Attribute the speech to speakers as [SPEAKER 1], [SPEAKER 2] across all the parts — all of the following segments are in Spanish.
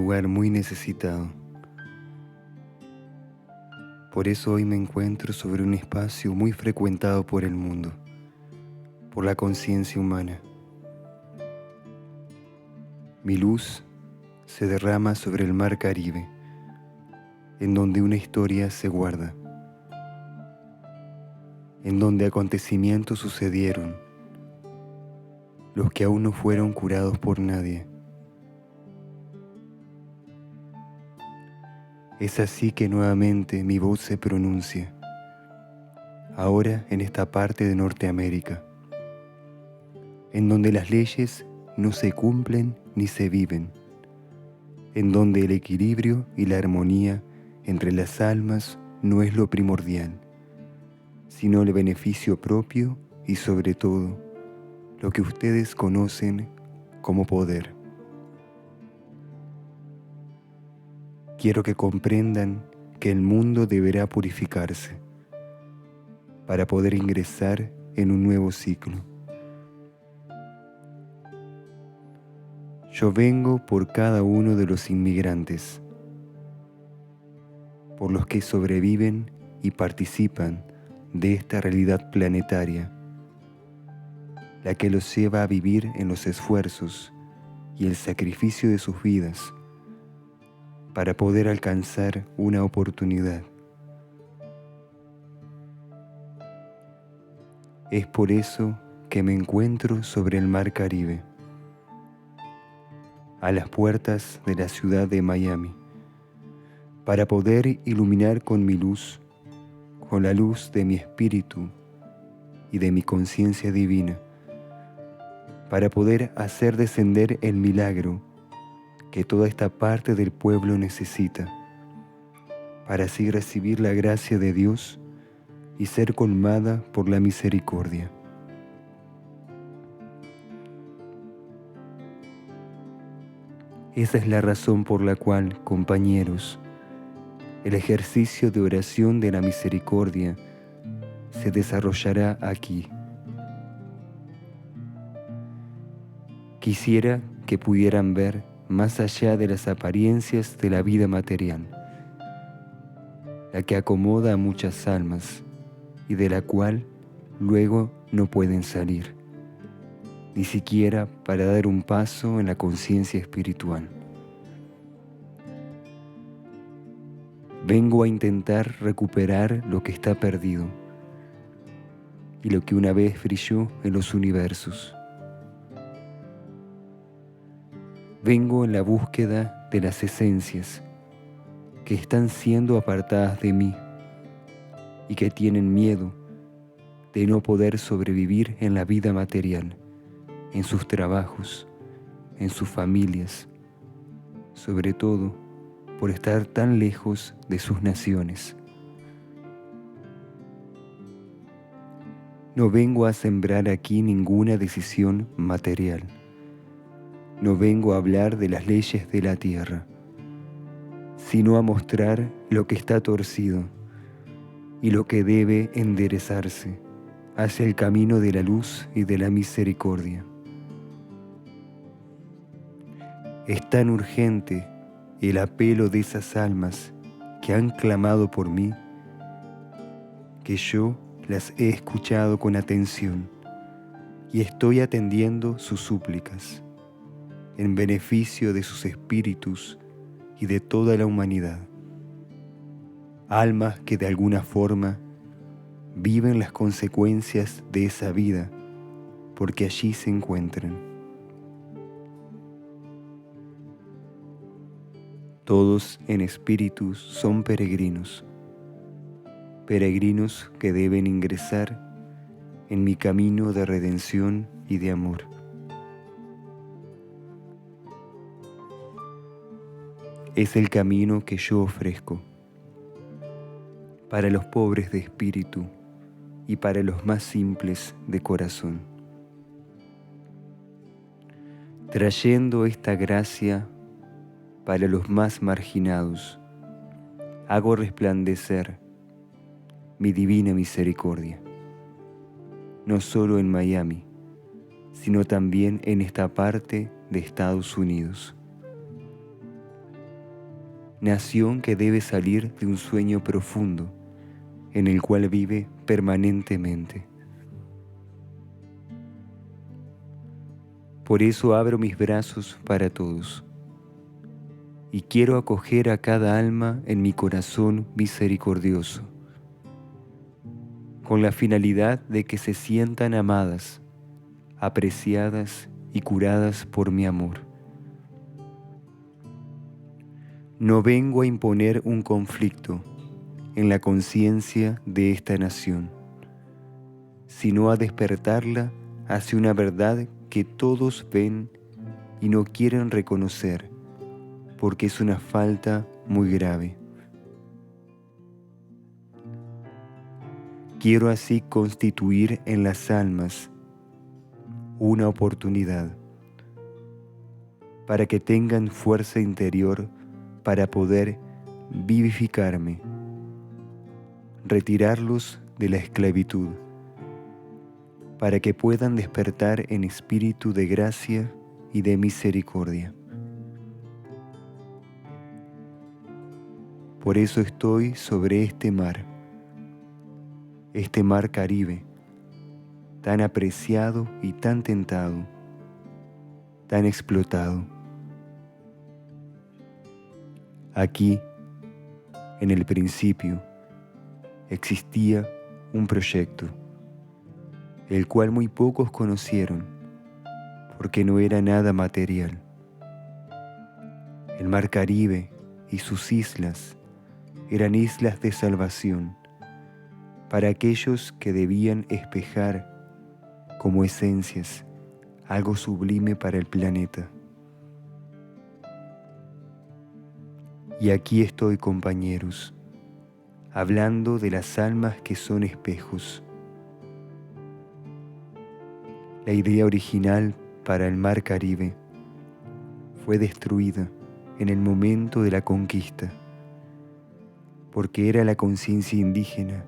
[SPEAKER 1] lugar muy necesitado. Por eso hoy me encuentro sobre un espacio muy frecuentado por el mundo, por la conciencia humana. Mi luz se derrama sobre el mar Caribe, en donde una historia se guarda, en donde acontecimientos sucedieron, los que aún no fueron curados por nadie. Es así que nuevamente mi voz se pronuncia, ahora en esta parte de Norteamérica, en donde las leyes no se cumplen ni se viven, en donde el equilibrio y la armonía entre las almas no es lo primordial, sino el beneficio propio y sobre todo lo que ustedes conocen como poder. Quiero que comprendan que el mundo deberá purificarse para poder ingresar en un nuevo ciclo. Yo vengo por cada uno de los inmigrantes, por los que sobreviven y participan de esta realidad planetaria, la que los lleva a vivir en los esfuerzos y el sacrificio de sus vidas para poder alcanzar una oportunidad. Es por eso que me encuentro sobre el mar Caribe, a las puertas de la ciudad de Miami, para poder iluminar con mi luz, con la luz de mi espíritu y de mi conciencia divina, para poder hacer descender el milagro que toda esta parte del pueblo necesita, para así recibir la gracia de Dios y ser colmada por la misericordia. Esa es la razón por la cual, compañeros, el ejercicio de oración de la misericordia se desarrollará aquí. Quisiera que pudieran ver más allá de las apariencias de la vida material, la que acomoda a muchas almas y de la cual luego no pueden salir, ni siquiera para dar un paso en la conciencia espiritual. Vengo a intentar recuperar lo que está perdido y lo que una vez brilló en los universos. Vengo en la búsqueda de las esencias que están siendo apartadas de mí y que tienen miedo de no poder sobrevivir en la vida material, en sus trabajos, en sus familias, sobre todo por estar tan lejos de sus naciones. No vengo a sembrar aquí ninguna decisión material. No vengo a hablar de las leyes de la tierra, sino a mostrar lo que está torcido y lo que debe enderezarse hacia el camino de la luz y de la misericordia. Es tan urgente el apelo de esas almas que han clamado por mí, que yo las he escuchado con atención y estoy atendiendo sus súplicas en beneficio de sus espíritus y de toda la humanidad. Almas que de alguna forma viven las consecuencias de esa vida porque allí se encuentran. Todos en espíritus son peregrinos, peregrinos que deben ingresar en mi camino de redención y de amor. Es el camino que yo ofrezco para los pobres de espíritu y para los más simples de corazón, trayendo esta gracia para los más marginados. Hago resplandecer mi divina misericordia, no solo en Miami, sino también en esta parte de Estados Unidos. nación que debe salir de un sueño profundo en el cual vive permanentemente. Por eso abro mis brazos para todos y quiero acoger a cada alma en mi corazón misericordioso, con la finalidad de que se sientan amadas, apreciadas y curadas por mi amor. No vengo a imponer un conflicto en la conciencia de esta nación, sino a despertarla hacia una verdad que todos ven y no quieren reconocer, porque es una falta muy grave. Quiero así constituir en las almas una oportunidad para que tengan fuerza interior para poder vivificarme, retirarlos de la esclavitud, para que puedan despertar en espíritu de gracia y de misericordia. Por eso estoy sobre este mar Caribe, tan apreciado y tan tentado, tan explotado. Aquí, en el principio, existía un proyecto, el cual muy pocos conocieron, porque no era nada material. El mar Caribe y sus islas eran islas de salvación para aquellos que debían espejar como esencias algo sublime para el planeta. Y aquí estoy, compañeros, hablando de las almas que son espejos. La idea original para el mar Caribe fue destruida en el momento de la conquista, porque era la conciencia indígena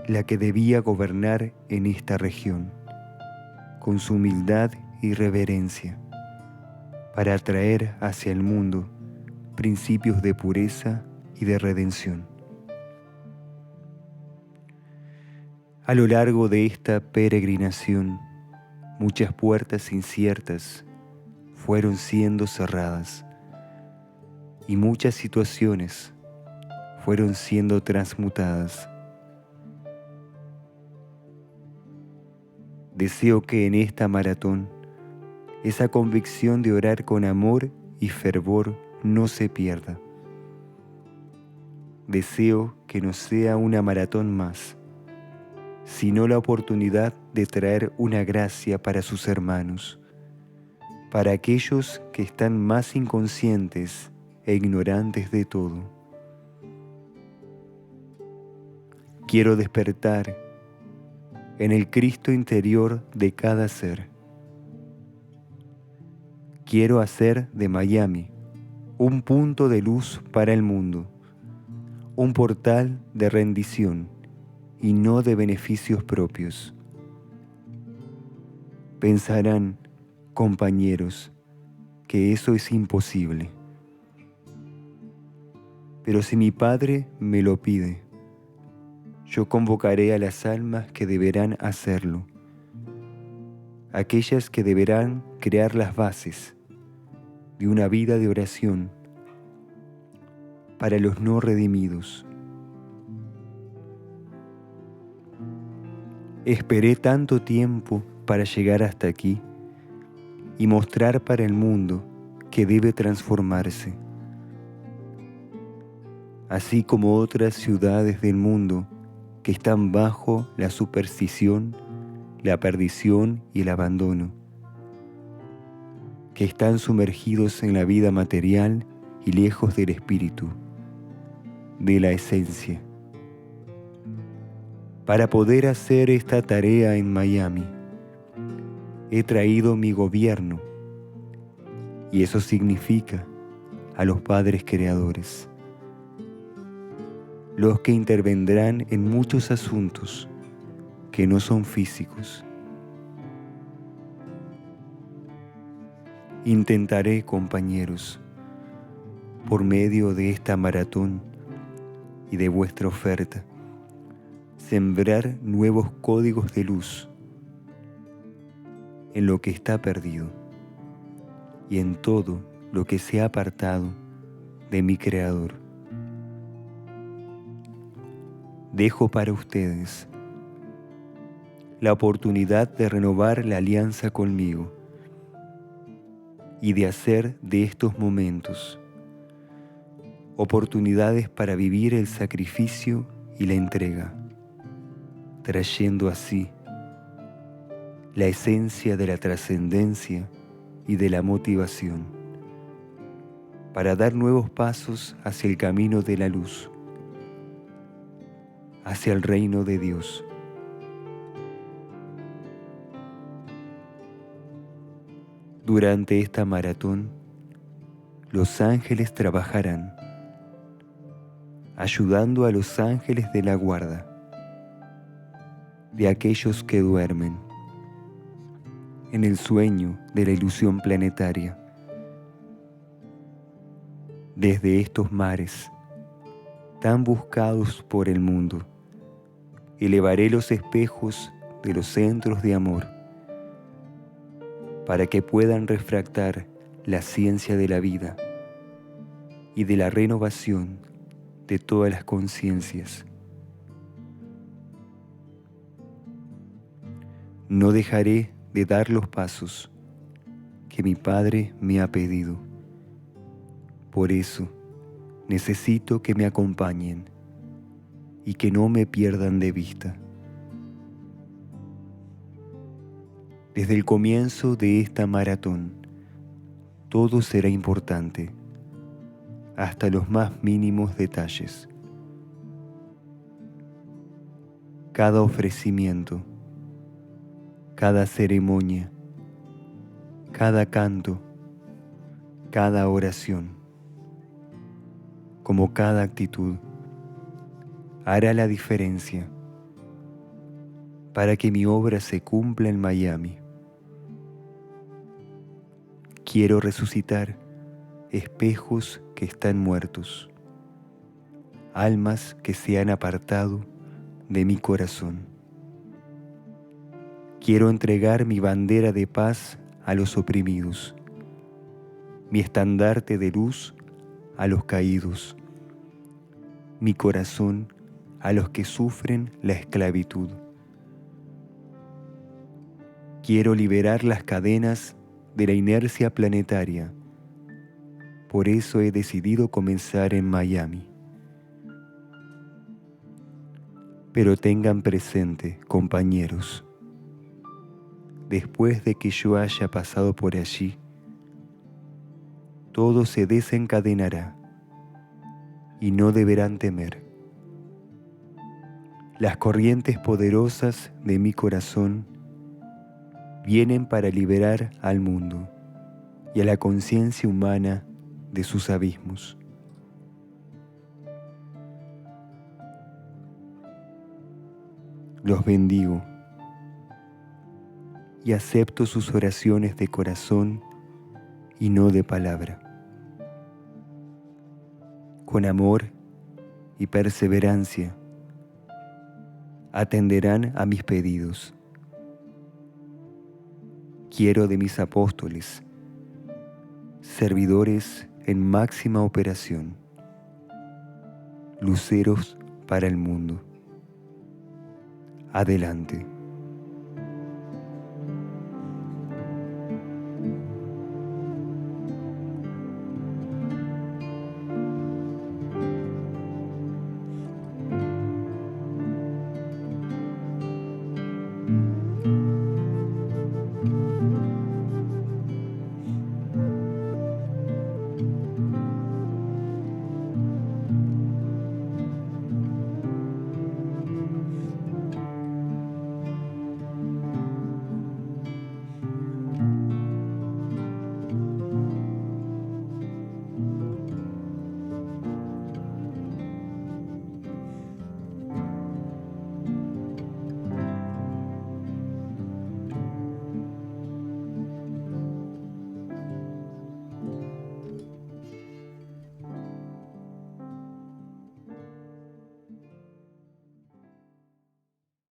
[SPEAKER 1] la que debía gobernar en esta región, con su humildad y reverencia, para atraer hacia el mundo principios de pureza y de redención. A lo largo de esta peregrinación, muchas puertas inciertas fueron siendo cerradas y muchas situaciones fueron siendo transmutadas. Deseo que en esta maratón esa convicción de orar con amor y fervor no se pierda. Deseo que no sea una maratón más, sino la oportunidad de traer una gracia para sus hermanos, para aquellos que están más inconscientes e ignorantes de todo. Quiero despertar en el Cristo interior de cada ser. Quiero hacer de Miami un punto de luz para el mundo, un portal de rendición y no de beneficios propios. Pensarán, compañeros, que eso es imposible. Pero si mi Padre me lo pide, yo convocaré a las almas que deberán hacerlo, aquellas que deberán crear las bases de una vida de oración para los no redimidos. Esperé tanto tiempo para llegar hasta aquí y mostrar para el mundo que debe transformarse. Así como otras ciudades del mundo que están bajo la superstición, la perdición y el abandono, que están sumergidos en la vida material y lejos del espíritu, de la esencia. Para poder hacer esta tarea en Miami, he traído mi gobierno, y eso significa a los padres creadores, los que intervendrán en muchos asuntos que no son físicos. Intentaré, compañeros, por medio de esta maratón y de vuestra oferta, sembrar nuevos códigos de luz en lo que está perdido y en todo lo que se ha apartado de mi Creador. Dejo para ustedes la oportunidad de renovar la alianza conmigo y de hacer de estos momentos oportunidades para vivir el sacrificio y la entrega, trayendo así la esencia de la trascendencia y de la motivación para dar nuevos pasos hacia el camino de la luz, hacia el reino de Dios. Durante esta maratón, los ángeles trabajarán, ayudando a los ángeles de la guarda, de aquellos que duermen en el sueño de la ilusión planetaria. Desde estos mares, tan buscados por el mundo, elevaré los espejos de los centros de amor, para que puedan refractar la ciencia de la vida y de la renovación de todas las conciencias. No dejaré de dar los pasos que mi Padre me ha pedido. Por eso necesito que me acompañen y que no me pierdan de vista. Desde el comienzo de esta maratón, todo será importante, hasta los más mínimos detalles. Cada ofrecimiento, cada ceremonia, cada canto, cada oración, como cada actitud, hará la diferencia para que mi obra se cumpla en Miami. Quiero resucitar espejos que están muertos, almas que se han apartado de mi corazón. Quiero entregar mi bandera de paz a los oprimidos, mi estandarte de luz a los caídos, mi corazón a los que sufren la esclavitud. Quiero liberar las cadenas de la inercia planetaria. Por eso he decidido comenzar en Miami. Pero tengan presente, compañeros, después de que yo haya pasado por allí, todo se desencadenará y no deberán temer. Las corrientes poderosas de mi corazón vienen para liberar al mundo y a la conciencia humana de sus abismos. Los bendigo y acepto sus oraciones de corazón y no de palabra. Con amor y perseverancia atenderán a mis pedidos. Quiero de mis apóstoles, servidores en máxima operación, luceros para el mundo. Adelante.